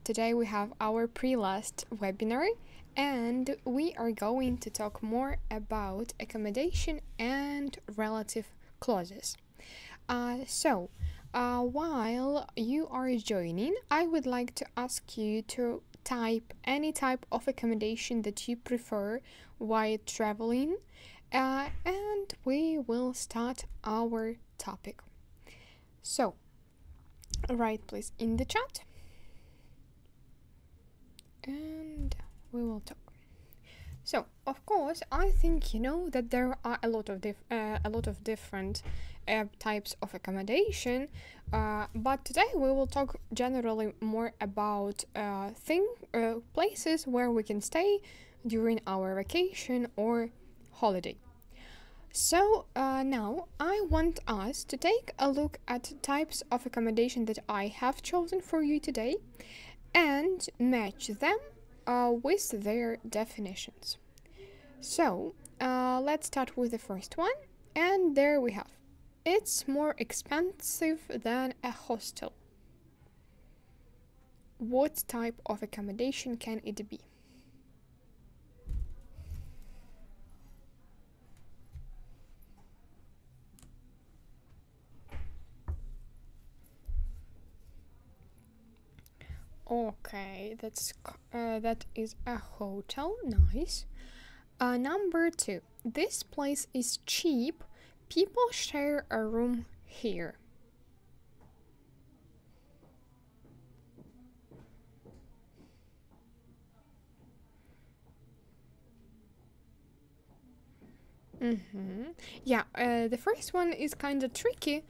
today we have our pre-last webinar, and we are going to talk more about accommodation and relative clauses. While you are joining, I would like to ask you to type any type of accommodation that you prefer while traveling, and we will start our topic. So, write please in the chat, and we will talk. So, of course, I think you know that there are a lot of different types of accommodation, but today we will talk generally more about places where we can stay during our vacation or holiday. So now I want us to take a look at types of accommodation that I have chosen for you today and match them with their definitions. So let's start with the first one, and there we have. It's more expensive than a hostel. What type of accommodation can it be? Okay, that is a hotel. Nice. Number 2. This place is cheap. People share a room here. Yeah, the first one is kind of tricky,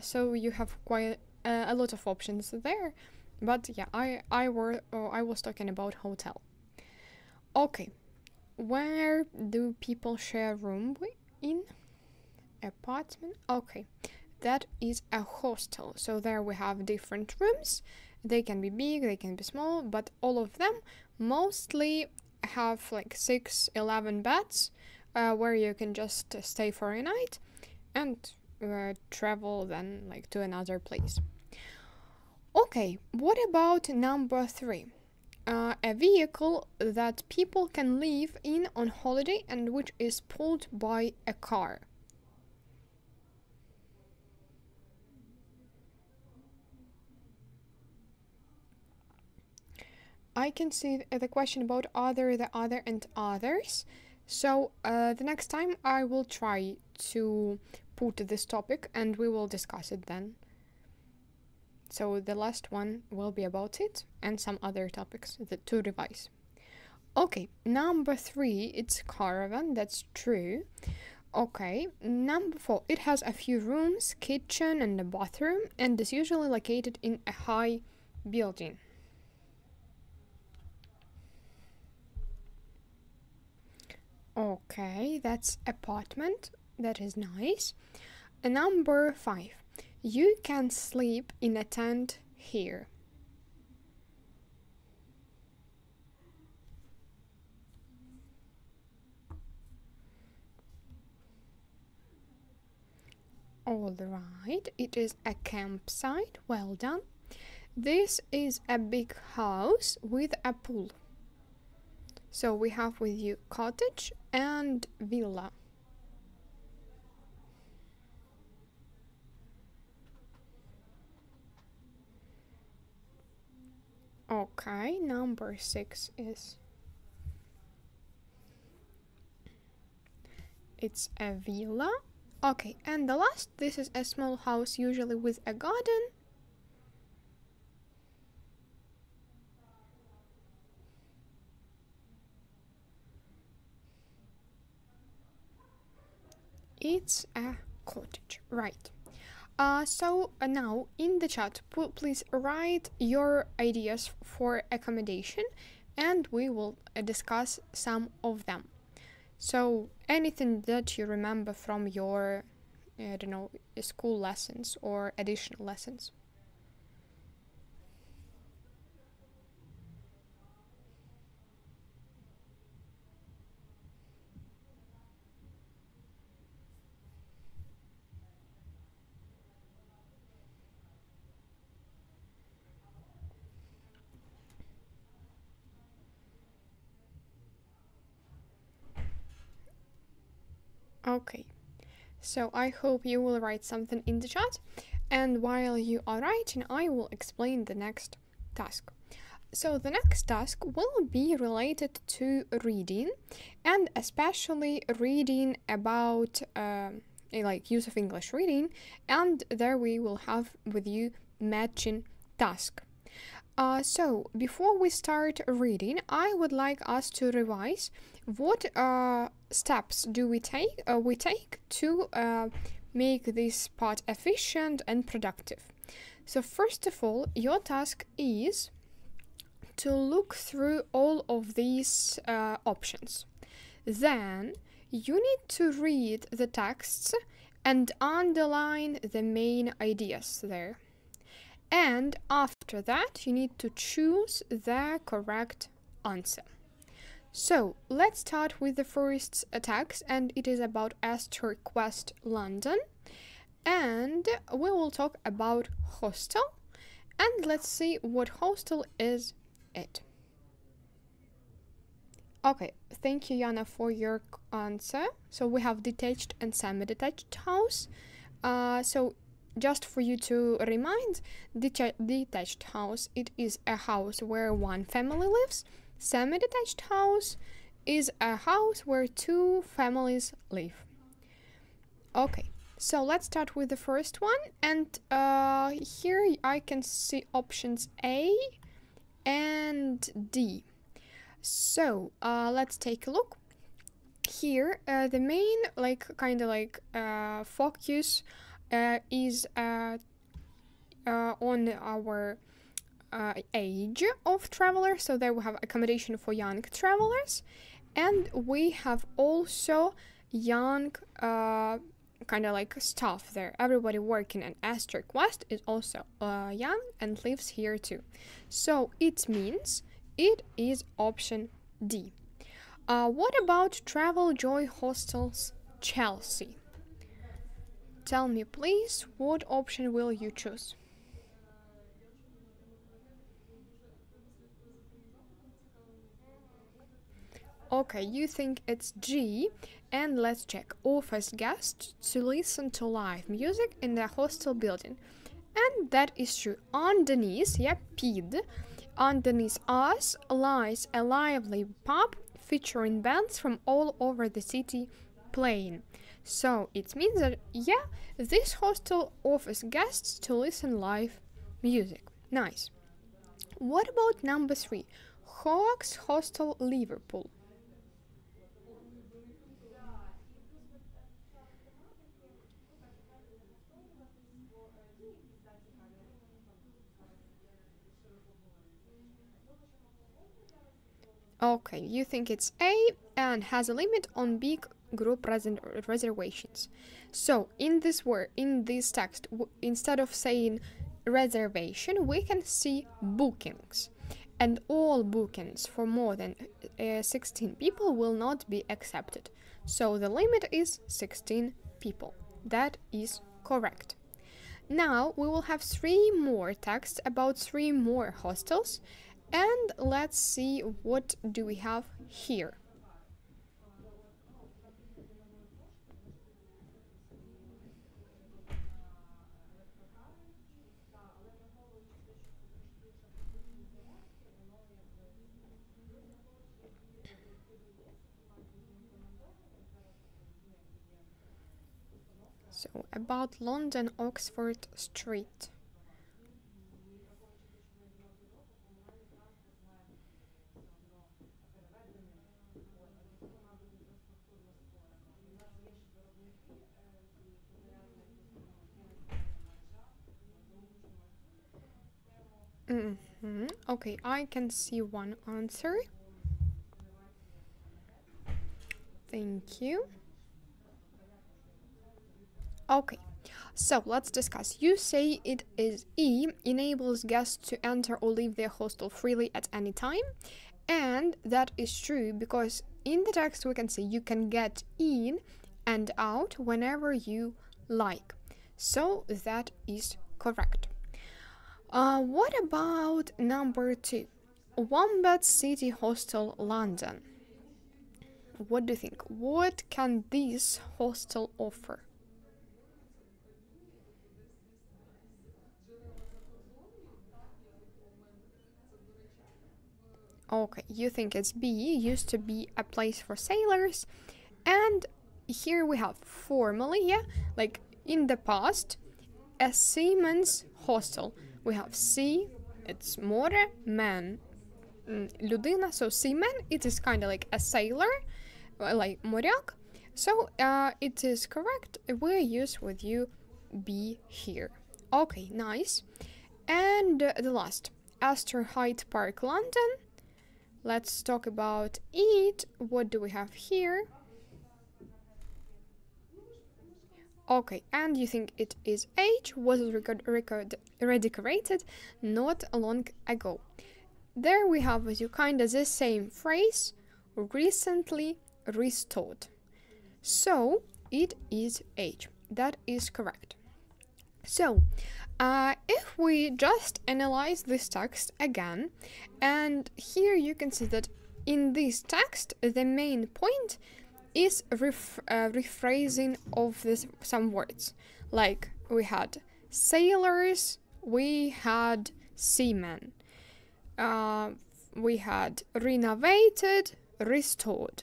so you have quite a lot of options there. But yeah, I was talking about hotel. Okay, where do people share room in? Apartment. Okay, that is a hostel. So there we have different rooms. They can be big, they can be small, but all of them mostly have like 6-11 beds, where you can just stay for a night and travel then like to another place. Okay, what about number 3? A vehicle that people can live in on holiday and which is pulled by a car. I can see the question about other, the other, and others. So the next time I will try to put this topic and we will discuss it then. So the last one will be about it and some other topics to revise. Okay, number 3, it's caravan, that's true. Okay, number 4, it has a few rooms, kitchen and a bathroom, and is usually located in a high building. Okay, that's apartment, that is nice. Number 5. You can sleep in a tent here. All right, it is a campsite. Well done. This is a big house with a pool. So we have with you cottage and villa. Okay, number 6 is it's a villa. Okay, and the last, this is a small house usually with a garden. It's a cottage, right? So now in the chat, please write your ideas for accommodation and we will discuss some of them. So anything that you remember from your, I don't know, school lessons or additional lessons. Okay, so I hope you will write something in the chat, and while you are writing, I will explain the next task. So the next task will be related to reading, and especially reading about like use of English reading, and there we will have with you matching task. So before we start reading, I would like us to revise what steps do we take to make this part efficient and productive. So first of all, your task is to look through all of these options. Then you need to read the texts and underline the main ideas there. And after that, you need to choose the correct answer. So let's start with the first text, and it is about *Quest London. And we will talk about hostel, and let's see what hostel is it. Okay, thank you, Yana, for your answer. So we have detached and semi-detached house. So just for you to remind, detached house, it is a house where one family lives. Semi-detached house is a house where two families live. Okay, so let's start with the first one. And here I can see options A and D. So let's take a look. Here the main focus is on our age of travelers. So there we have accommodation for young travelers, and we have also young staff there. Everybody working in *Quest is also young and lives here too. So it means it is option D. What about Travel Joy Hostels Chelsea? Tell me please, what option will you choose? Okay, you think it's G, and let's check. Offers guests to listen to live music in the hostel building. And that is true. Underneath, PID, underneath us lies a lively pub featuring bands from all over the city playing. So it means that, this hostel offers guests to listen live music. Nice. What about number 3? Hoax Hostel Liverpool. Okay, you think it's A and has a limit on big group reservations. So in this text, instead of saying reservation, we can see bookings, and all bookings for more than 16 people will not be accepted. So the limit is 16 people. That is correct. Now we will have 3 more texts about 3 more hostels, and let's see what do we have here. So about London Oxford Street. Okay, I can see one answer. Thank you. Okay, so let's discuss. You say it is E, enables guests to enter or leave their hostel freely at any time. And that is true, because in the text we can see you can get in and out whenever you like. So that is correct. What about number 2? Wombat City Hostel London. what do you think? What can this hostel offer? Okay, you think it's B, used to be a place for sailors, and here we have formally, yeah, like in the past, a seaman's hostel. We have sea, it's more, man, людина, so seaman, it is kind of like a sailor, like моряк, so it is correct, we use with you B here. Okay, nice. And the last, Astor Hyde Park, London. Let's talk about it. What do we have here? Okay, and you think it is H, was redecorated not long ago. There we have with you kind of the same phrase, recently restored. So it is H. That is correct. So, if we just analyze this text again, and here you can see that in this text, the main point is rephrasing of some words. Like, we had sailors, we had seamen, we had renovated, restored.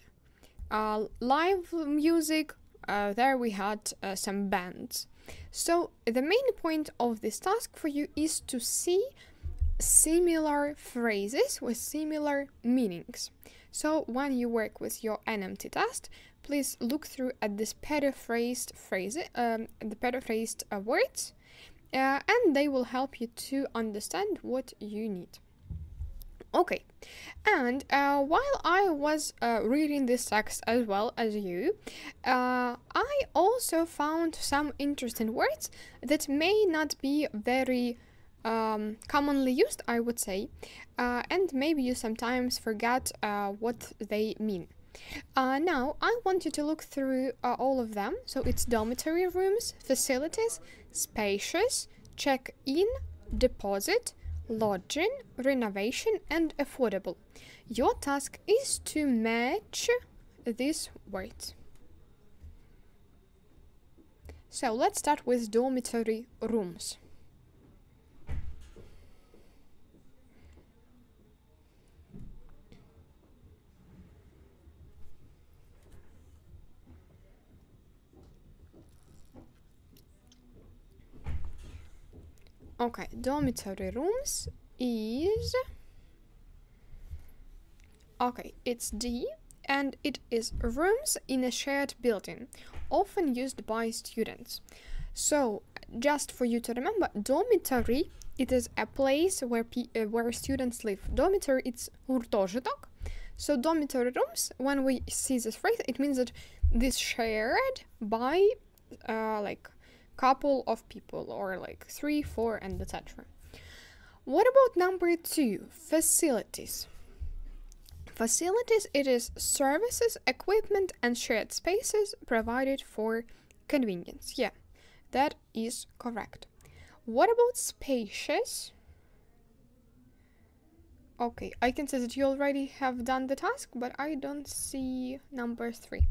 Live music, there we had some bands. So the main point of this task for you is to see similar phrases with similar meanings. So when you work with your NMT test, please look through at this paraphrased phrases, the paraphrased words, and they will help you to understand what you need. Okay, and while I was reading this text as well as you, I also found some interesting words that may not be very commonly used, I would say, and maybe you sometimes forget what they mean. Now, I want you to look through all of them. So it's dormitory rooms, facilities, spacious, check-in, deposit, lodging, renovation, and affordable. Your task is to match these words. So let's start with dormitory rooms. Okay, dormitory rooms is... Okay, it's D, and it is rooms in a shared building, often used by students. So, just for you to remember, dormitory, it is a place where students live. Dormitory, it's гуртожиток. So, dormitory rooms, when we see this phrase, it means that this shared by, like, couple of people, or like 3, 4, and etc. What about number 2? Facilities. Facilities, it is services, equipment, and shared spaces provided for convenience. Yeah, that is correct. What about spacious? Okay, I can see that you already have done the task, but I don't see number 3.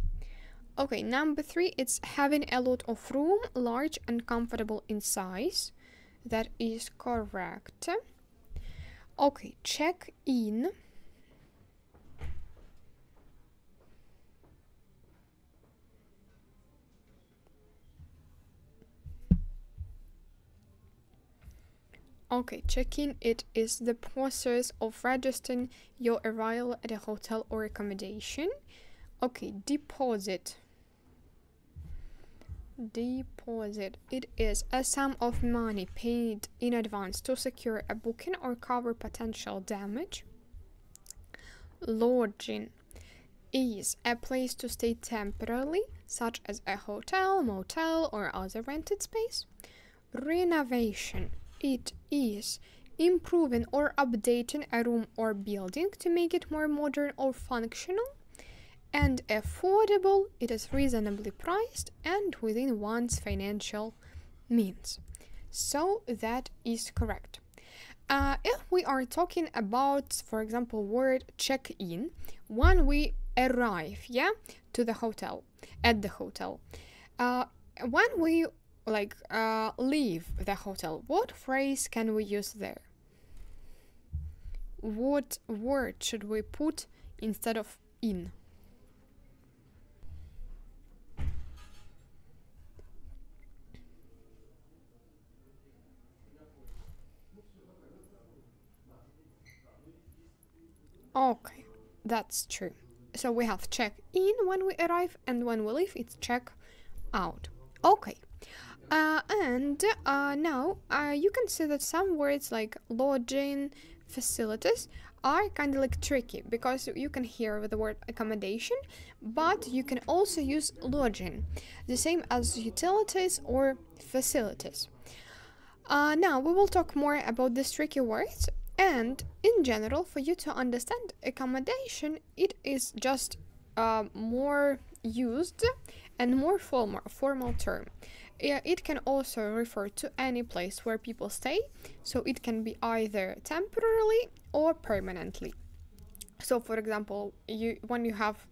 Okay, number 3, it's having a lot of room, large and comfortable in size. That is correct. Okay, check in. Okay, check-in, it is the process of registering your arrival at a hotel or accommodation. Okay, deposit. Deposit, it is a sum of money paid in advance to secure a booking or cover potential damage. Lodging is a place to stay temporarily, such as a hotel, motel, or other rented space. Renovation, it is improving or updating a room or building to make it more modern or functional. And affordable, it is reasonably priced and within one's financial means. So that is correct. If we are talking about, for example, word check-in, when we arrive, yeah, to the hotel, at the hotel. When we leave the hotel, what phrase can we use there? What word should we put instead of in? Okay, that's true. So we have check in when we arrive, and when we leave, it's check out. Okay. And now you can see that some words like lodging, facilities are kind of like tricky, because you can hear with the word accommodation, but you can also use lodging, the same as utilities or facilities. Now we will talk more about these tricky words, and in general, for you to understand accommodation, it is just more used and more formal term. It can also refer to any place where people stay, so it can be either temporarily or permanently. So for example, when you have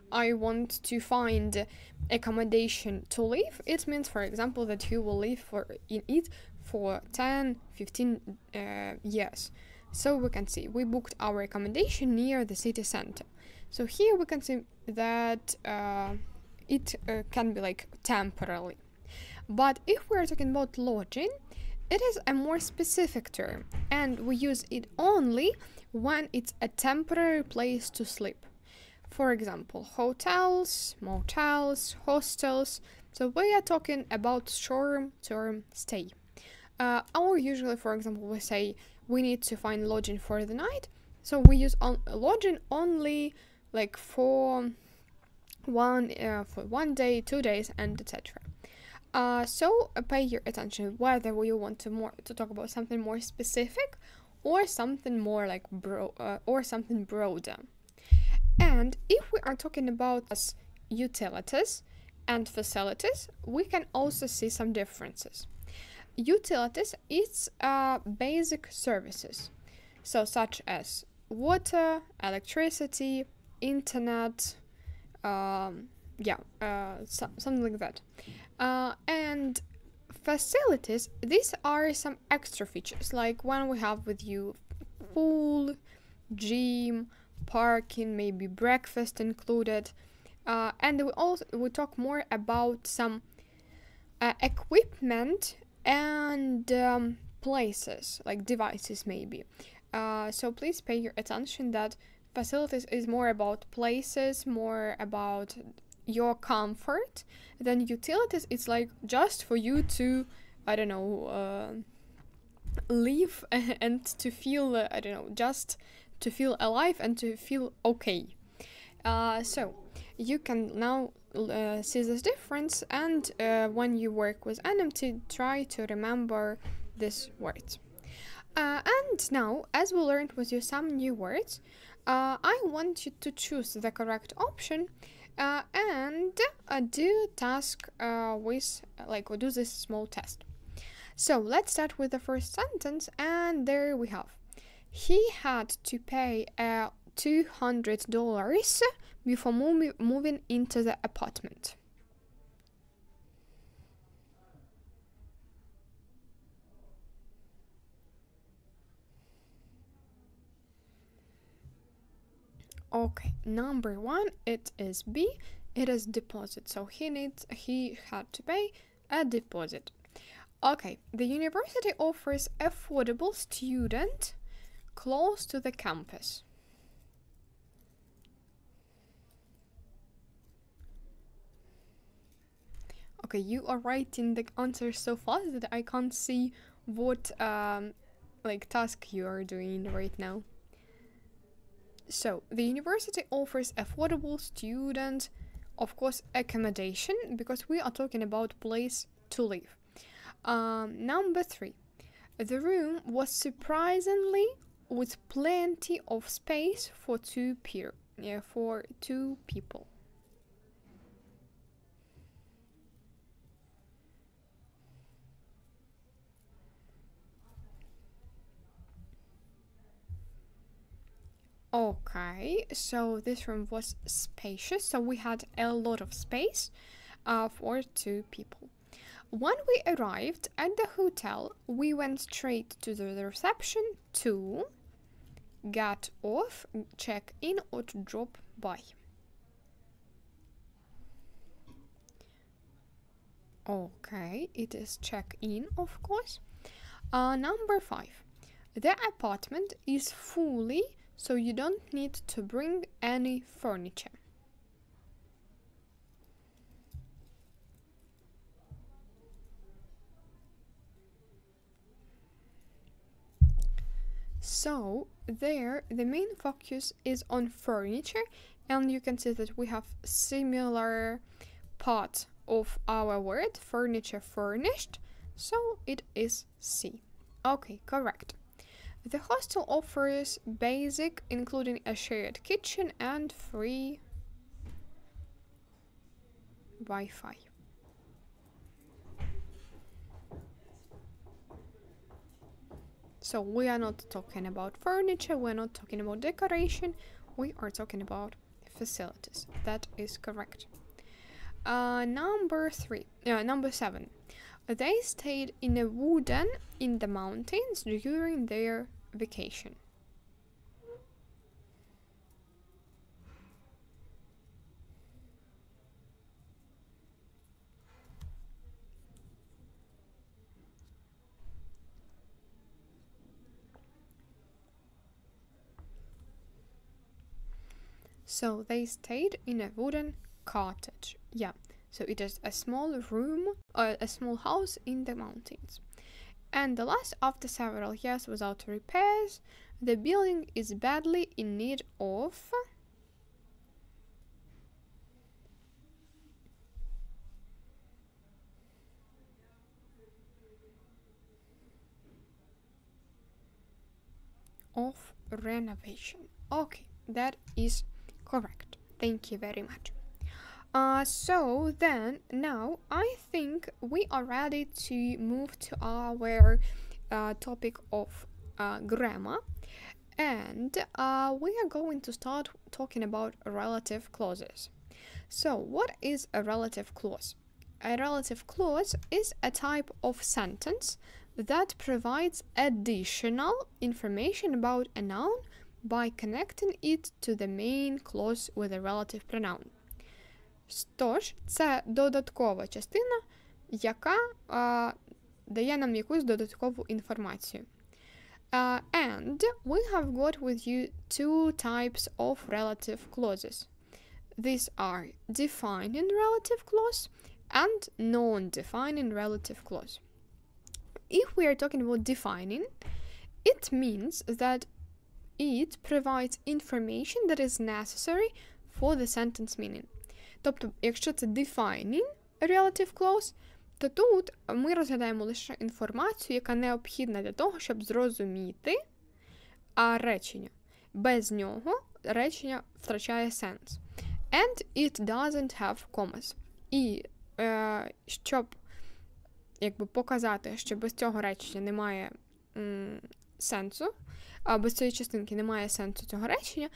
I want to find accommodation to live, it means, for example, that you will live in it for 10-15 years. So we can see we booked our accommodation near the city center. So here we can see that it can be like temporarily. But if we're talking about lodging, it is a more specific term, and we use it only when it's a temporary place to sleep. For example, hotels, motels, hostels. So we are talking about short-term stay. Or usually, for example, we say we need to find lodging for the night. So we use lodging only like for one day, 2 days, and etc. So pay your attention whether you want to talk about something more specific or something more like something broader. And if we are talking about utilities and facilities, we can also see some differences. Utilities is basic services, so such as water, electricity, internet, something like that. And facilities, these are some extra features, like when we have with you pool, gym, parking, maybe breakfast included, and we talk more about some equipment and places, like devices maybe. So please pay your attention that facilities is more about places, more about your comfort, then utilities it's like just for you to, live and to feel, just to feel alive and to feel okay. So you can now see this difference, and when you work with NMT, try to remember this word. And now, as we learned with you some new words, I want you to choose the correct option and do task do this small test. So let's start with the first sentence, and there we have. He had to pay $200 before moving into the apartment. Okay, number one, it is B. It is deposit. So he had to pay a deposit. Okay, the university offers affordable student close to the campus. Okay, you are writing the answer so fast that I can't see what task you are doing right now. So, the university offers affordable student, of course, accommodation, because we are talking about place to live. Number 3, the room was surprisingly with plenty of space for two people. Okay, so this room was spacious, so we had a lot of space for 2 people. When we arrived at the hotel, we went straight to the reception to get off, check in, or to drop by. Okay, it is check in, of course. Number 5. The apartment is fully, so you don't need to bring any furniture. So there, the main focus is on furniture, and you can see that we have similar part of our word, furniture, furnished, so it is C. Okay, correct. The hostel offers basic, including a shared kitchen and free Wi-Fi. So we are not talking about furniture, we're not talking about decoration, we are talking about facilities. That is correct. Number 7. They stayed in a wooden in the mountains during their vacation. So they stayed in a wooden cottage. Yeah, so it is a small room, or a small house in the mountains. And the last, after several years without repairs, the building is badly in need of renovation. Okay, that is correct. Thank you very much. So then, now I think we are ready to move to our topic of grammar, and we are going to start talking about relative clauses. So what is a relative clause? A relative clause is a type of sentence that provides additional information about a noun by connecting it to the main clause with a relative pronoun. Тож, це додаткова частина, яка дає нам якусь додаткову інформацію. And we have got with you 2 types of relative clauses. These are defining relative clause and non-defining relative clause. If we are talking about defining, it means that it provides information that is necessary for the sentence meaning. Тобто, якщо це defining relative clause, то тут ми розглядаємо лише інформацію, яка необхідна для того, щоб зрозуміти речення. Без нього речення втрачає сенс. And it doesn't have commas. І щоб показати, що без цього речення немає сенсу, без цієї частинки немає сенсу цього речення,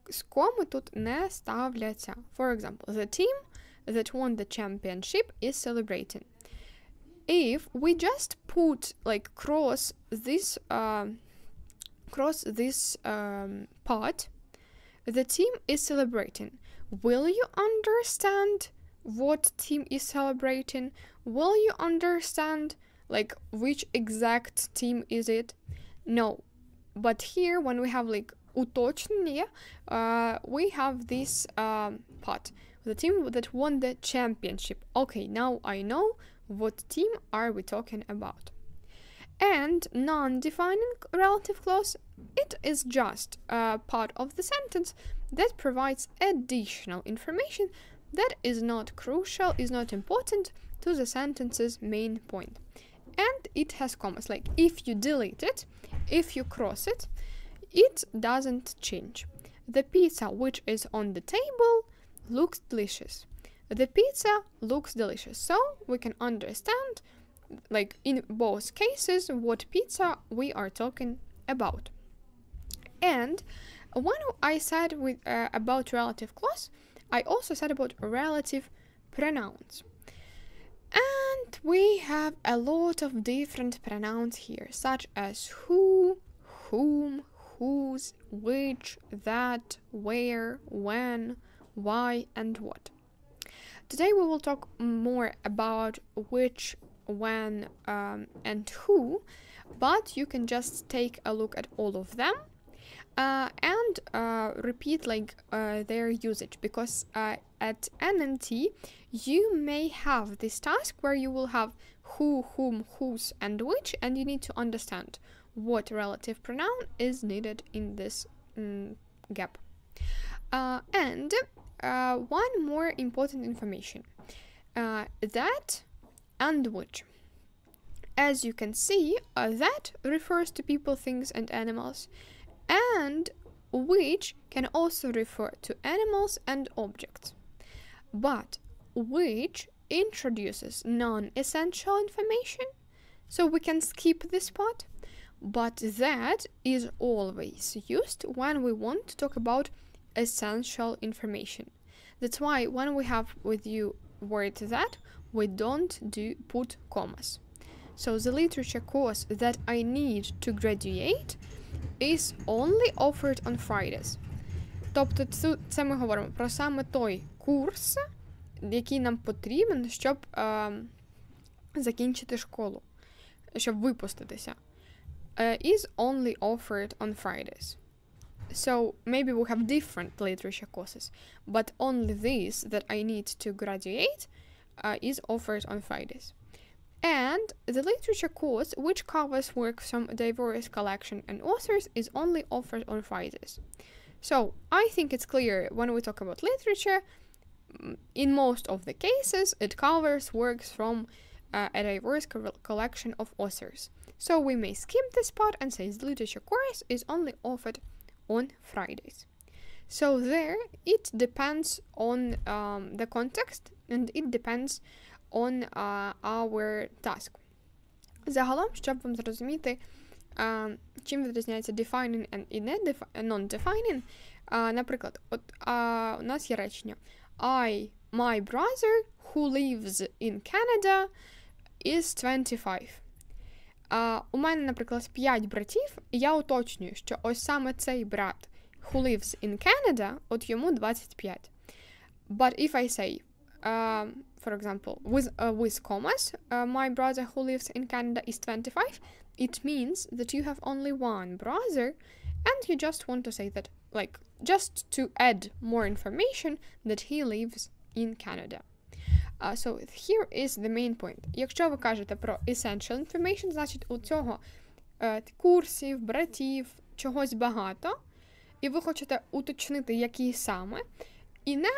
з коми тут не ставляться. For example, the team that won the championship is celebrating. If we just put cross this part, the team is celebrating. Will you understand what team is celebrating? Will you understand which exact team is it? No. But here when we have уточнення, we have this part. The team that won the championship. Okay, now I know what team are we talking about. And non-defining relative clause, it is just a part of the sentence that provides additional information that is not crucial, is not important to the sentence's main point. And it has commas. If you delete it, if you cross it, it doesn't change. The pizza which is on the table looks delicious. The pizza looks delicious. So we can understand, in both cases, what pizza we are talking about. And When I said about relative clause, I also said about relative pronouns. And we have a lot of different pronouns here, such as who, whom, whose, which, that, where, when, why, and what. Today we will talk more about which, when, and who, but you can just take a look at all of them and repeat their usage, because at NNT you may have this task where you will have who, whom, whose, and which, and you need to understand what relative pronoun is needed in this gap. And one more important information, that and which. As you can see, that refers to people, things, and animals, and which can also refer to animals and objects. But which introduces non-essential information, so we can skip this part, but that is always used when we want to talk about essential information. That's why when we have with you word that, we don't put commas. So the literature course that I need to graduate is only offered on Fridays. Тобто це ми говоримо про саме той курс, який нам потрібен, щоб закінчити школу, щоб випуститися. Is only offered on Fridays. So maybe we have different literature courses, but only this that I need to graduate is offered on Fridays. And the literature course, which covers works from a diverse collection and authors, is only offered on Fridays. So I think it's clear when we talk about literature, in most of the cases, it covers works from a diverse collection of authors. So we may skip this part and say the literature course is only offered on Fridays. So there, it depends on the context, and it depends on our task. Загалом, щоб вам зрозуміти, чим відрізняється defining і non-defining, наприклад, у нас є речення my brother who lives in Canada is 25. У мене, наприклад, 5 братів, і я уточнюю, що ось саме цей брат who lives in Canada, от йому 25. But if I say, for example, with commas, my brother who lives in Canada is 25, it means that you have only one brother, and you just want to say that, just to add more information that he lives in Canada. So here is the main point. Якщо ви кажете про essential information, значить у цього курсів, братів, чогось багато, і ви хочете уточнити, які саме, і не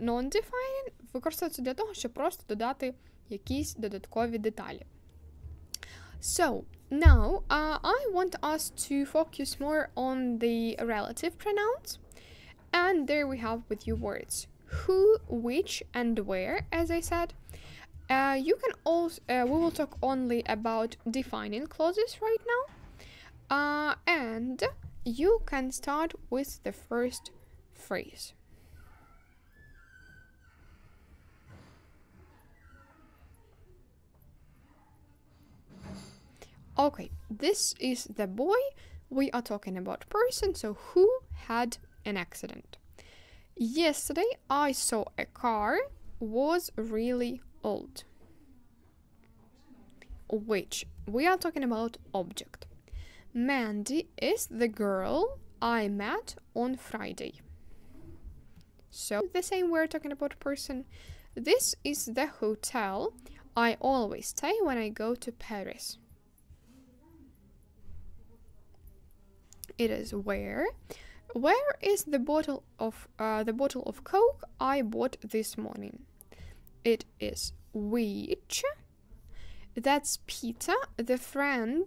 non-defining використовується для того, щоб просто додати якісь додаткові деталі. So, now I want us to focus more on the relative pronouns. And there we have with you words who, which, and where, as I said. You can also, we will talk only about defining clauses right now. And you can start with the first phrase. Okay, this is the boy. We are talking about person, so who had an accident. Yesterday I saw a car was really old. Which we are talking about object. Mandy is the girl I met on Friday. So the same we're talking about person. This is the hotel I always stay when I go to Paris. It is where. Where is the bottle of Coke I bought this morning? It is which. That's Peter, the friend.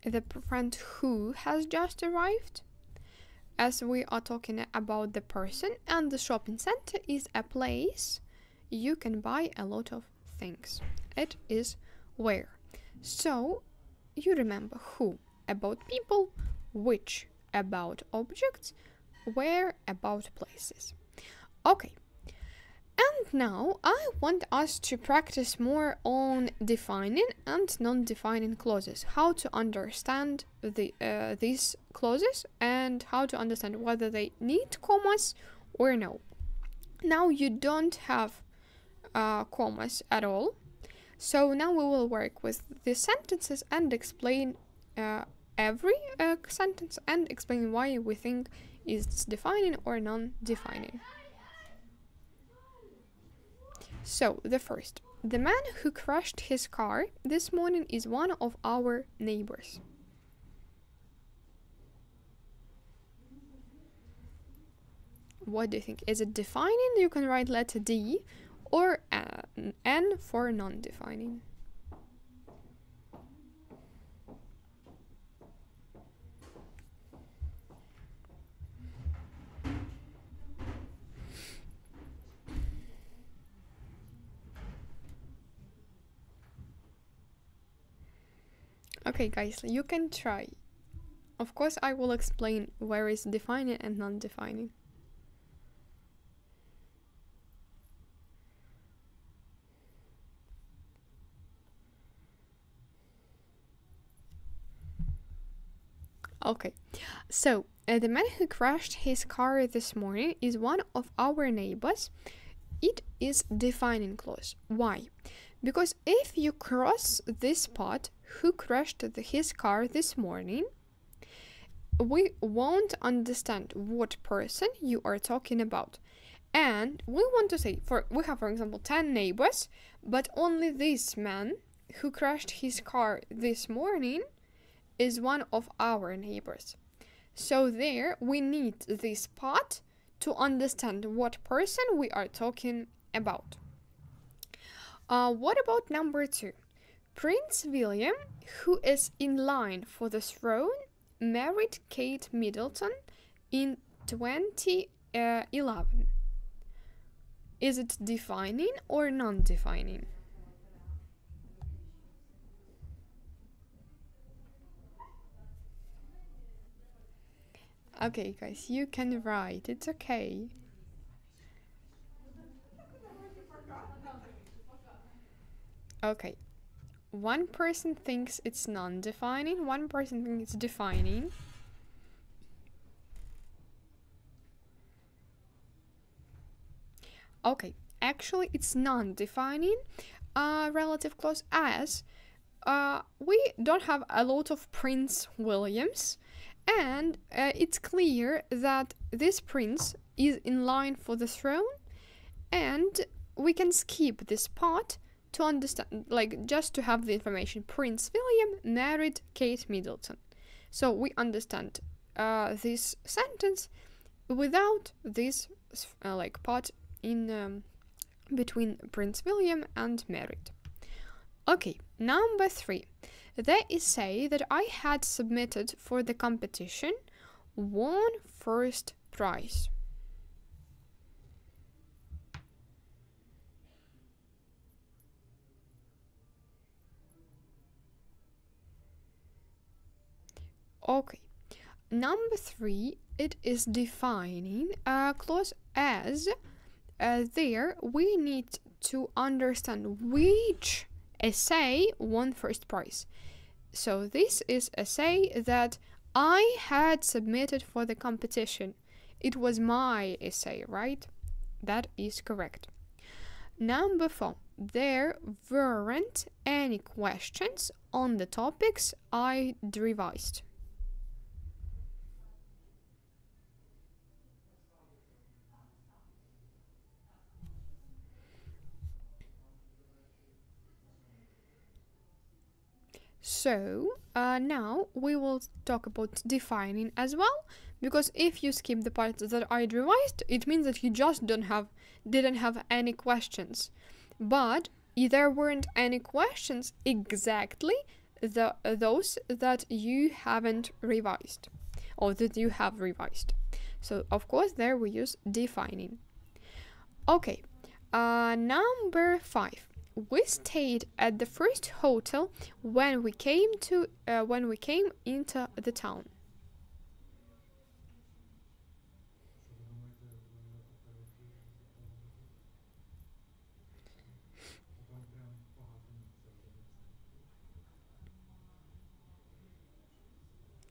the friend who has just arrived, as we are talking about the person, and the shopping center is a place you can buy a lot of things. It is where. So you remember who about people, which about objects, where about places. Okay. And now I want us to practice more on defining and non-defining clauses, how to understand these clauses and how to understand whether they need commas or no. Now you don't have commas at all, so now we will work with the sentences and explain every sentence and explain why we think it's defining or non-defining. So, the first. The man who crashed his car this morning is one of our neighbors. What do you think? Is it defining? You can write letter D, or N for non-defining. Okay, guys, you can try. Of course, I will explain where is defining and non-defining. Okay, so the man who crashed his car this morning is one of our neighbors. It is defining clause. Why? Because if you cross this part, who crashed his car this morning, we won't understand what person you are talking about. And we want to say, we have, for example, 10 neighbors, but only this man who crashed his car this morning is one of our neighbors. So there we need this part to understand what person we are talking about. What about number 2? Prince William, who is in line for the throne, married Kate Middleton in 2011. Is it defining or non-defining? Okay, guys, you can write. It's okay. Okay. One person thinks it's non-defining, one person thinks it's defining. Okay, actually it's non-defining relative clause, as we don't have a lot of Prince Williams, and it's clear that this prince is in line for the throne, and we can skip this part to understand, like, just to have the information. Prince William married Kate Middleton. So we understand this sentence without this part in between Prince William and married. Okay, number 3. The essay that I had submitted for the competition won first prize. Okay, number 3, it is defining clause, as there we need to understand which essay won first prize. So this is essay that I had submitted for the competition. It was my essay, right? That is correct. Number 4, there weren't any questions on the topics I revised. So now we will talk about defining as well, because if you skip the part that I revised, it means that you just didn't have any questions. But there weren't any questions exactly those that you haven't revised or that you have revised. So of course there we use defining. Okay, number 5. We stayed at the first hotel when we came into the town.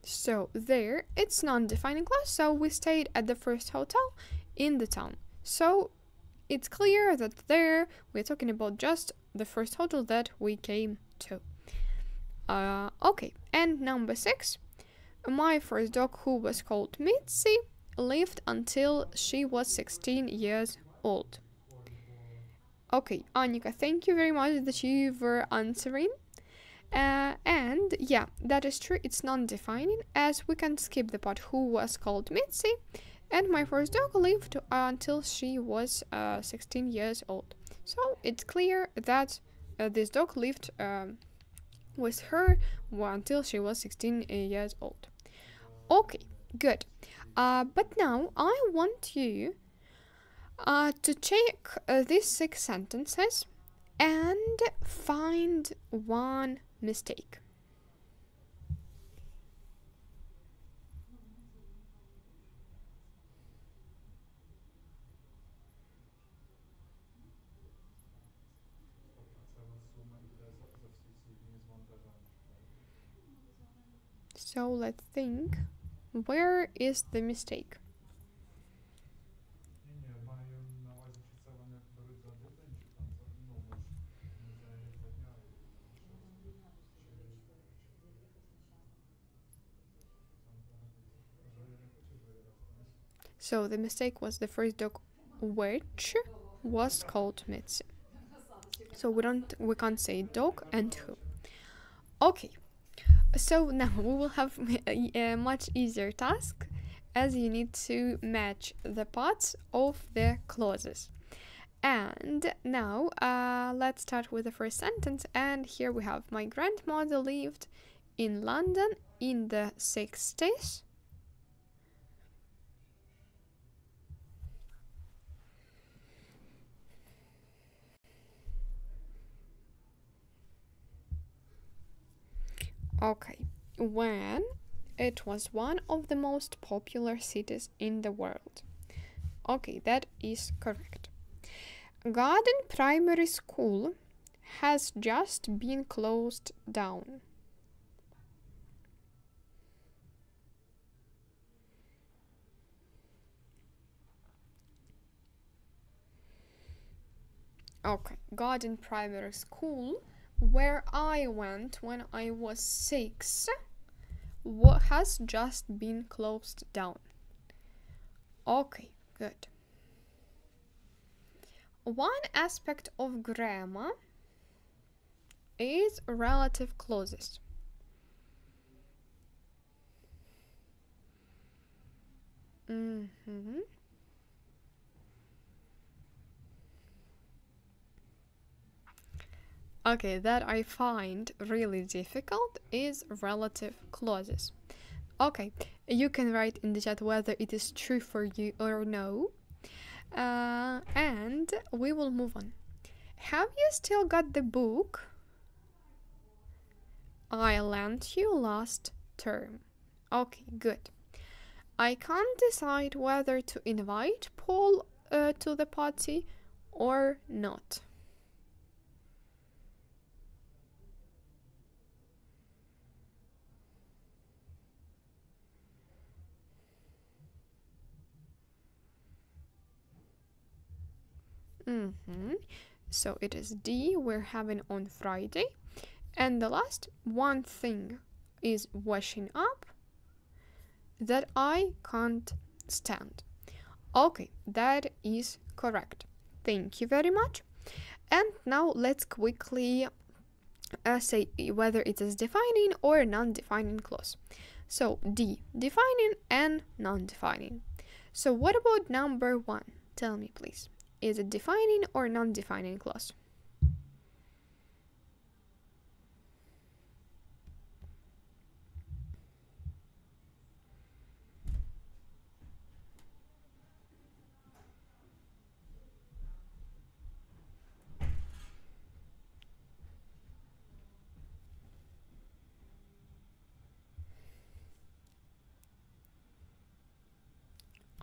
So there, it's non-defining clause, so we stayed at the first hotel in the town. So it's clear that there we're talking about just the first hotel that we came to. Okay, and number 6. My first dog, who was called Mitzi, lived until she was 16 years old. Okay, Annika, thank you very much that you were answering. And yeah, that is true, it's non-defining, as we can skip the part who was called Mitzi, and my first dog lived until she was 16 years old. So it's clear that this dog lived with her until she was 16 years old. Okay, good. But now I want you to check these 6 sentences and find one mistake. So let's think, where is the mistake? So the mistake was the first dog, which was called Mitzi. So we can't say dog and who. Okay, so now we will have a much easier task, as you need to match the parts of the clauses. And now let's start with the first sentence, and here we have: my grandmother lived in London in the 60s. Okay, when it was one of the most popular cities in the world. Okay, that is correct. Garden Primary School has just been closed down. Okay, Garden Primary School, where I went when I was 6, has just been closed down. Okay, good. One aspect of grammar is relative clauses. Okay, that I find really difficult is relative clauses. Okay, you can write in the chat whether it is true for you or no. And we will move on. Have you still got the book I lent you last term? Okay, good. I can't decide whether to invite Paul to the party or not. So it is D, we're having on Friday. And the last one thing is washing up that I can't stand. Okay, that is correct. Thank you very much. And now let's quickly say whether it is defining or non-defining clause. So D, defining and non-defining. So what about number 1? Tell me, please. Is it defining or non-defining clause?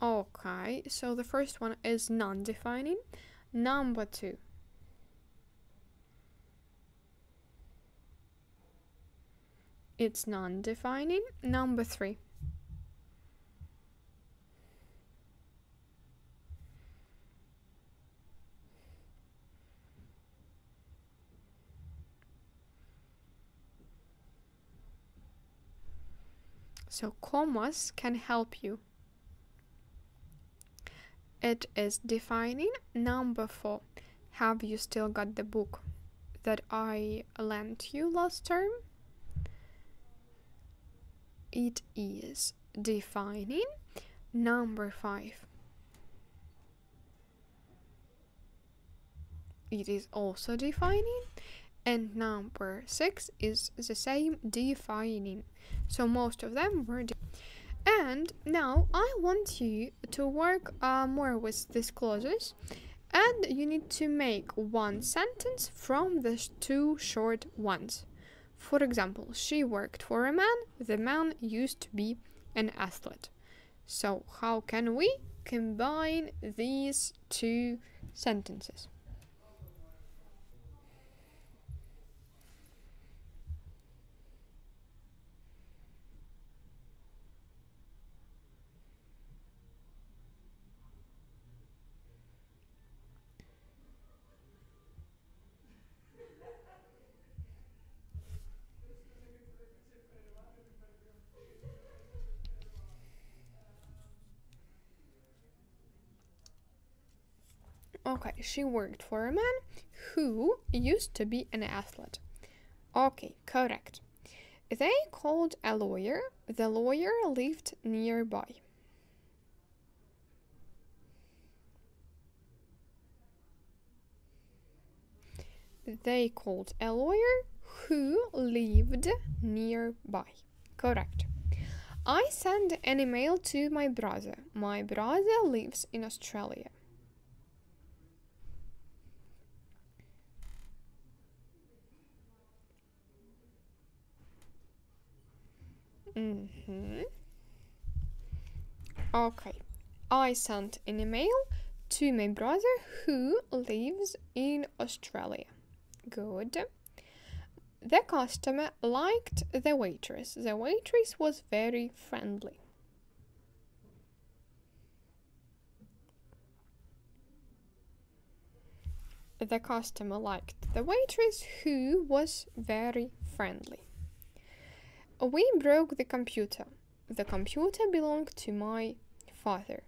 Okay, so the first one is non-defining. Number 2. It's non-defining. Number 3. So commas can help you. It is defining. Number 4. Have you still got the book that I lent you last term? It is defining. Number 5. It is also defining. And number 6 is the same, defining. So most of them were and now I want you to work more with these clauses, and you need to make one sentence from the 2 short ones. For example, she worked for a man. The man used to be an athlete. So how can we combine these 2 sentences? Okay, she worked for a man who used to be an athlete. Okay, correct. They called a lawyer. The lawyer lived nearby. They called a lawyer who lived nearby. Correct. I sent an email to my brother. My brother lives in Australia. Okay, I sent an email to my brother who lives in Australia. Good. The customer liked the waitress. The waitress was very friendly. The customer liked the waitress who was very friendly. We broke the computer. The computer belonged to my father.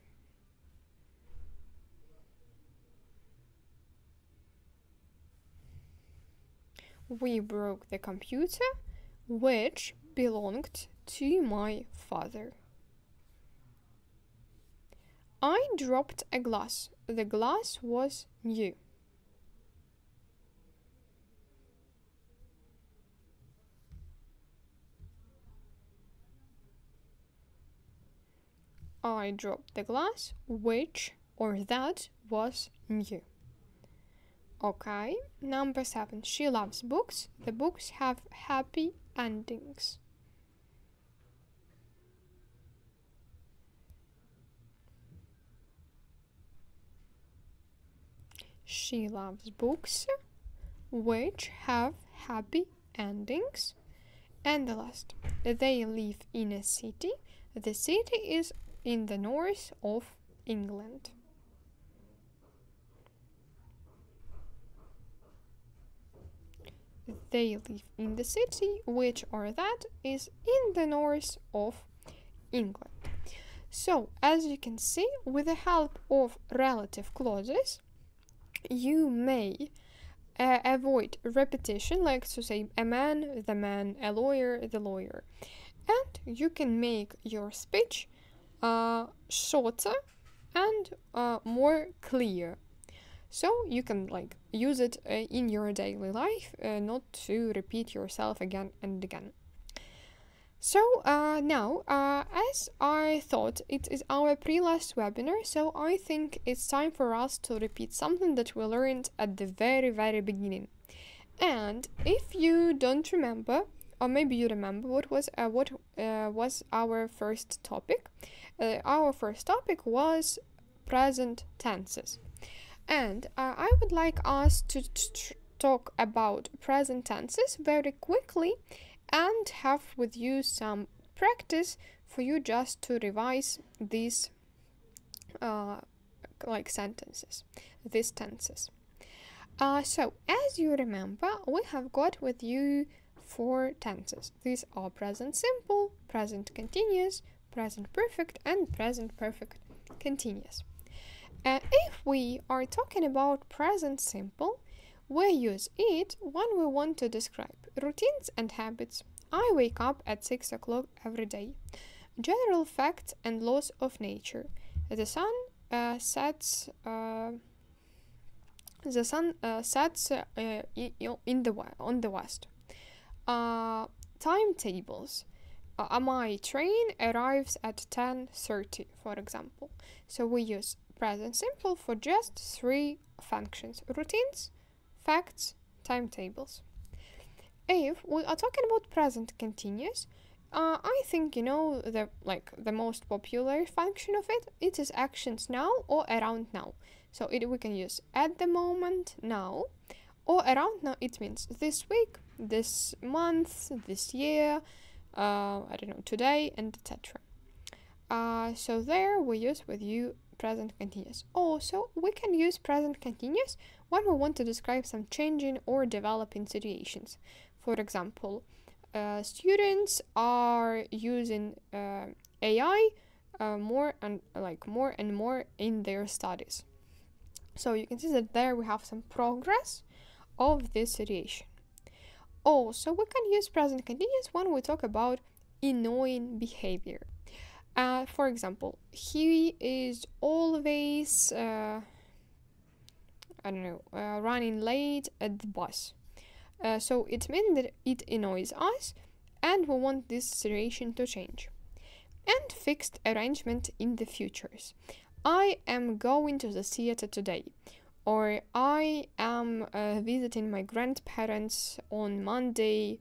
We broke the computer, which belonged to my father. I dropped a glass. The glass was new. I dropped the glass, which or that was new. Okay, number 7. She loves books. The books have happy endings. She loves books, which have happy endings. And the last, they live in a city. The city is in the north of England. They live in the city, which or that is in the north of England. So, as you can see, with the help of relative clauses, you may avoid repetition, like to say a man, the man, a lawyer, the lawyer. And you can make your speech shorter and more clear. So you can use it in your daily life, not to repeat yourself again and again. So now, as I thought it is our pre-last webinar, so I think it's time for us to repeat something that we learned at the very, very beginning. And if you don't remember or maybe you remember what was our first topic. Our first topic was present tenses. And I would like us to talk about present tenses very quickly and have with you some practice for you just to revise these sentences, these tenses. So, as you remember, we have got with you 4 tenses. These are present simple, present continuous, present perfect, and present perfect continuous. If we are talking about present simple, we use it when we want to describe routines and habits. I wake up at 6 o'clock every day. General facts and laws of nature. The sun sets on the west. Timetables. My train arrives at 10:30, for example. So we use present simple for just 3 functions: routines, facts, timetables. If we are talking about present continuous, I think you know the most popular function of it. It is actions now or around now. So we can use at the moment, now, or around now. It means this week, this month, this year, I don't know, today, and etc. So there we use with you present continuous. Also, we can use present continuous when we want to describe some changing or developing situations. For example, students are using AI more and more in their studies. So you can see that there we have some progress of this situation. Also, we can use present continuous when we talk about annoying behavior. For example, he is always running late at the bus. So it means that it annoys us and we want this situation to change. And fixed arrangement in the futures. I am going to the theater today, or I am visiting my grandparents on Monday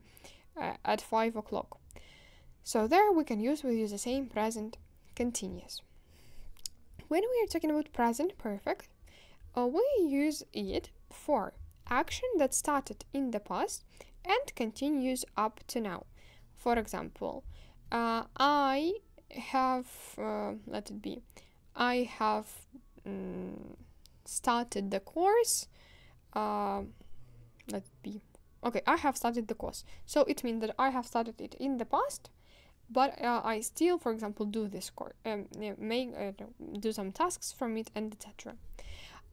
at 5 o'clock. So there we can use the same present continuous. When we are talking about present perfect, we use it for action that started in the past and continues up to now. For example, I have started the course. I have started the course. So it means that I have started it in the past, but I still, for example, do this course, do some tasks from it, and etc.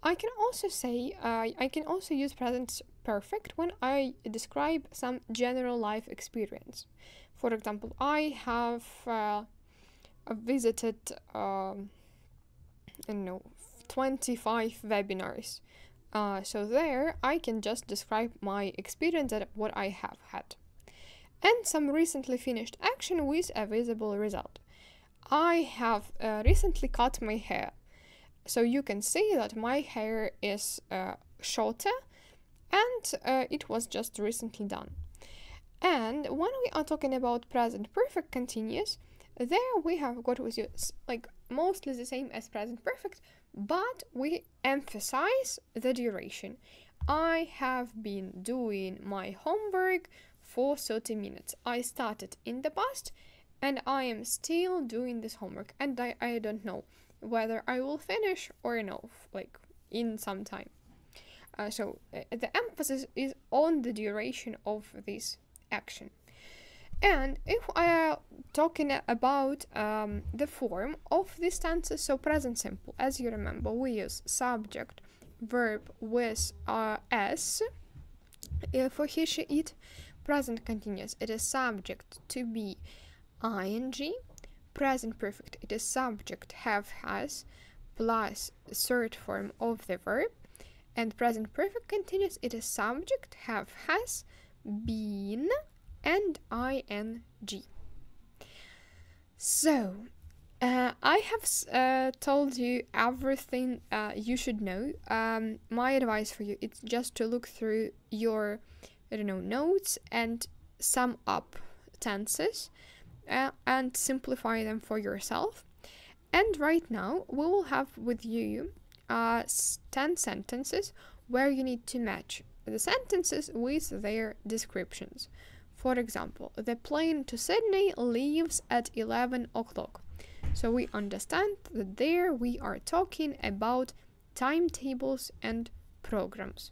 I can also say I can also use present perfect when I describe some general life experience. For example, I have visited 25 webinars. So there I can just describe my experience and what I have had. And some recently finished action with a visible result. I have recently cut my hair. So you can see that my hair is shorter and it was just recently done. And when we are talking about present perfect continuous, there we have got with you mostly the same as present perfect, but we emphasize the duration. I have been doing my homework for 30 minutes. I started in the past and I am still doing this homework, and I don't know whether I will finish or no, in some time. So the emphasis is on the duration of this action. And if I are talking about the form of these tenses, so present simple, as you remember, we use subject, verb with s for he, she, it. Present continuous, it is subject to be ing. Present perfect, it is subject have, has, plus third form of the verb. And present perfect continuous, it is subject have, has, been, and ing. So, I have told you everything you should know. My advice for you is just to look through your notes and sum up tenses and simplify them for yourself. And right now we will have with you 10 sentences where you need to match the sentences with their descriptions. For example, the plane to Sydney leaves at 11 o'clock. So we understand that there we are talking about timetables and programs.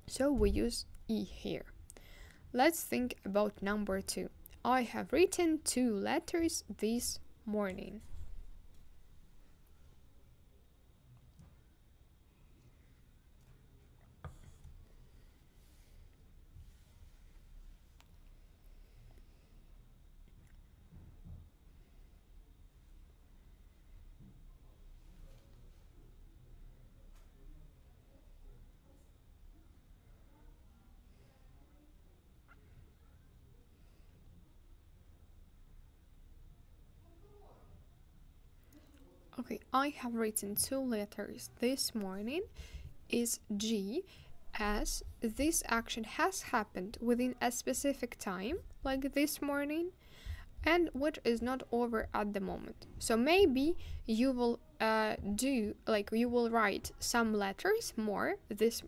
So we use E here. Let's think about number 2. I have written 2 letters this morning. Okay, I have written 2 letters this morning is G, as this action has happened within a specific time, like this morning, and which is not over at the moment. So maybe you will you will write some letters more this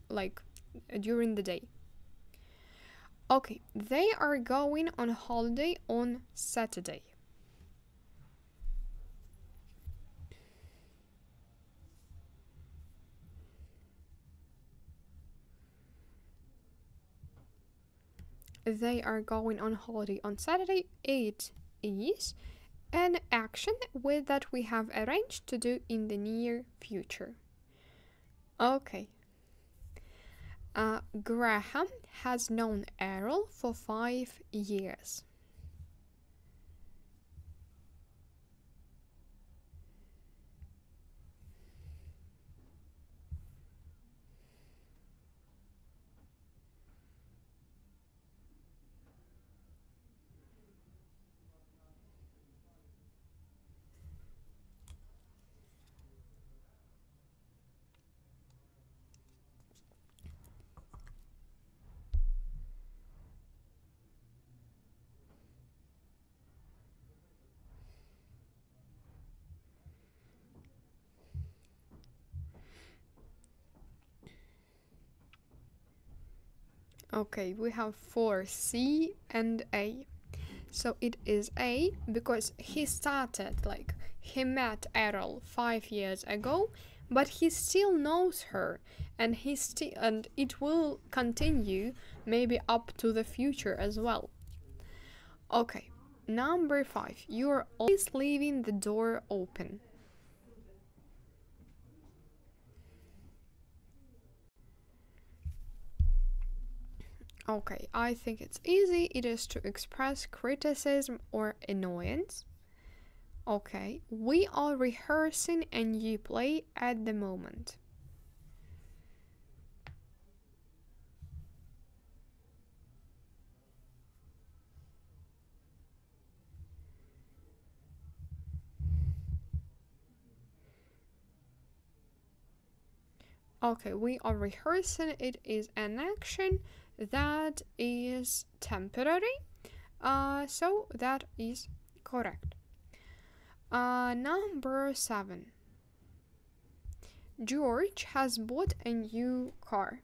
during the day. Okay, they are going on holiday on Saturday. They are going on holiday on Saturday. It is an action that we have arranged to do in the near future. Okay. Graham has known Errol for 5 years. Okay, we have 4 C and A. So it is A because he met Errol 5 years ago, but he still knows her, and it will continue maybe up to the future as well. Okay, number 5. You're always leaving the door open. Okay, I think it's easy. It is to express criticism or annoyance. Okay, we are rehearsing a new play at the moment. Okay, we are rehearsing. It is an action that is temporary, so that is correct. Number 7. George has bought a new car.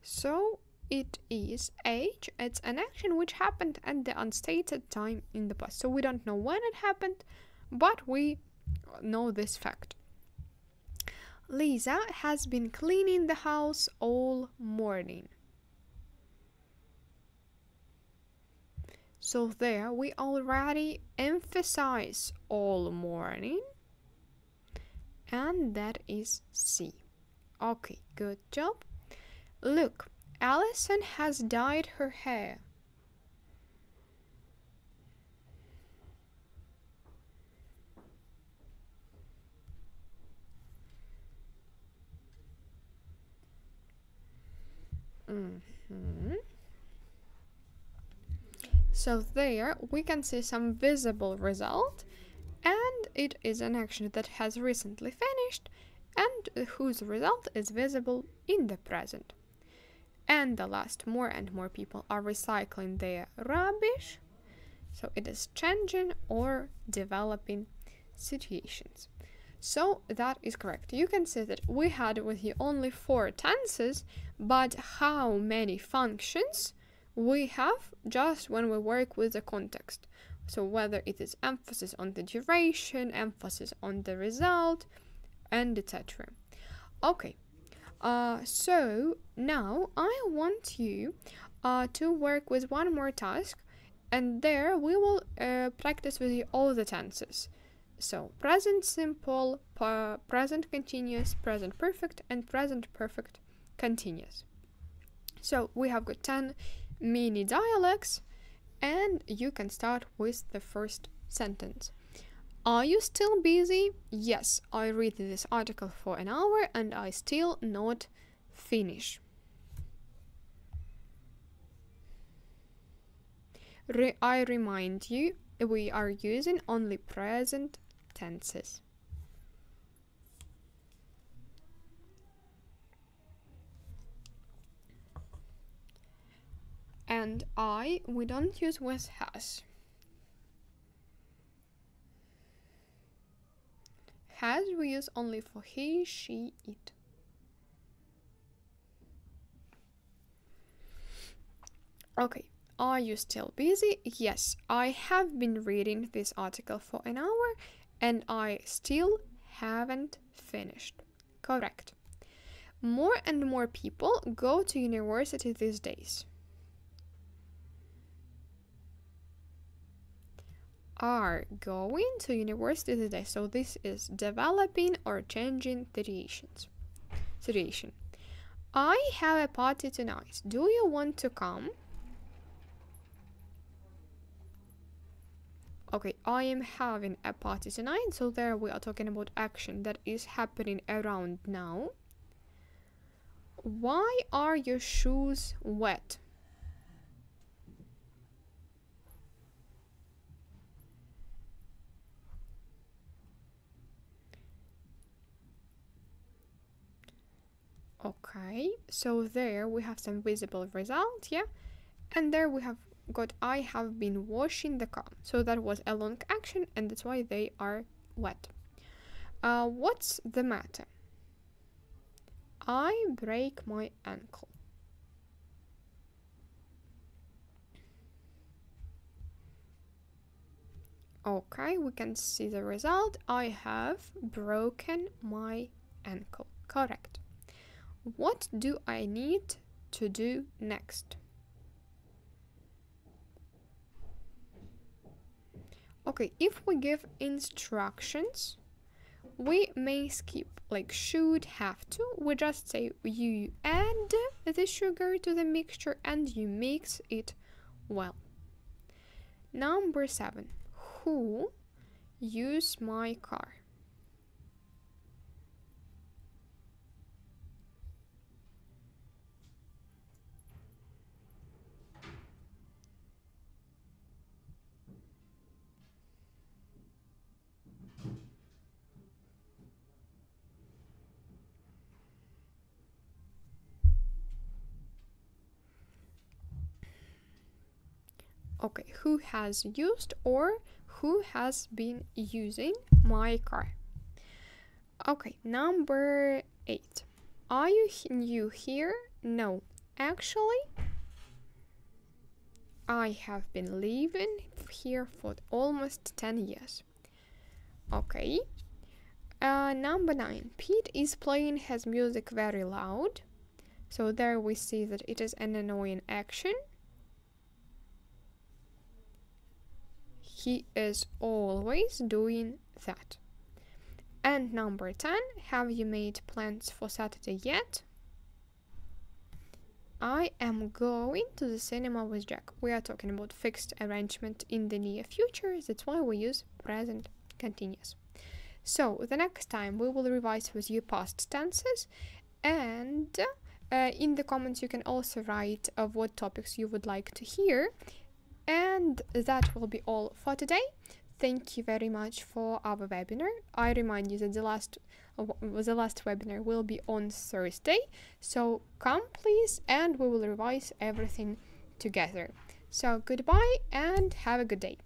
So it is H. It's an action which happened at the unstated time in the past. So we don't know when it happened, but we know this fact. Lisa has been cleaning the house all morning. So there we already emphasize all morning, and that is C. Okay, good job. Look, Alison has dyed her hair. So there we can see some visible result, and it is an action that has recently finished and whose result is visible in the present. And the last, more and more people are recycling their rubbish, so it is changing or developing situations. So that is correct. You can see that we had with you only 4 tenses, but how many functions we have just when we work with the context. So whether it is emphasis on the duration, emphasis on the result, and etc. Okay, so now I want you to work with one more task, and there we will practice with you all the tenses. So present simple, present continuous, present perfect, and present perfect continuous. So we have got 10 mini dialects, and you can start with the first sentence. Are you still busy? Yes, I read this article for an hour and I still not finish. I remind you, we are using only present tenses. And we don't use with has. Has we use only for he, she, it. Okay, are you still busy? Yes, I have been reading this article for an hour and I still haven't finished. Correct. More and more people go to university these days. Are going to university today. So this is developing or changing situation. I have a party tonight. Do you want to come? Okay, I am having a party tonight. So there we are talking about action that is happening around now. Why are your shoes wet? Okay, so there we have some visible result, yeah? And there we have got I have been washing the car. So that was a long action and that's why they are wet. What's the matter? I break my ankle. Okay, we can see the result. I have broken my ankle. Correct. What do I need to do next? Okay, if we give instructions, we may skip, like should, have to. We just say you add the sugar to the mixture and you mix it well. Number 7. Who used my car? Okay, who has used or who has been using my car? Okay, number 8. Are you new here? No, actually, I have been living here for almost 10 years. Okay. Number 9. Pete is playing his music very loud. So there we see that it is an annoying action. He is always doing that. And number 10. Have you made plans for Saturday yet? I am going to the cinema with Jack. We are talking about fixed arrangement in the near future. That's why we use present continuous. So the next time we will revise with you past tenses, and in the comments you can also write of what topics you would like to hear. And that will be all for today. Thank you very much for our webinar. I remind you that the last webinar will be on Thursday. So come please, and we will revise everything together. So goodbye and have a good day.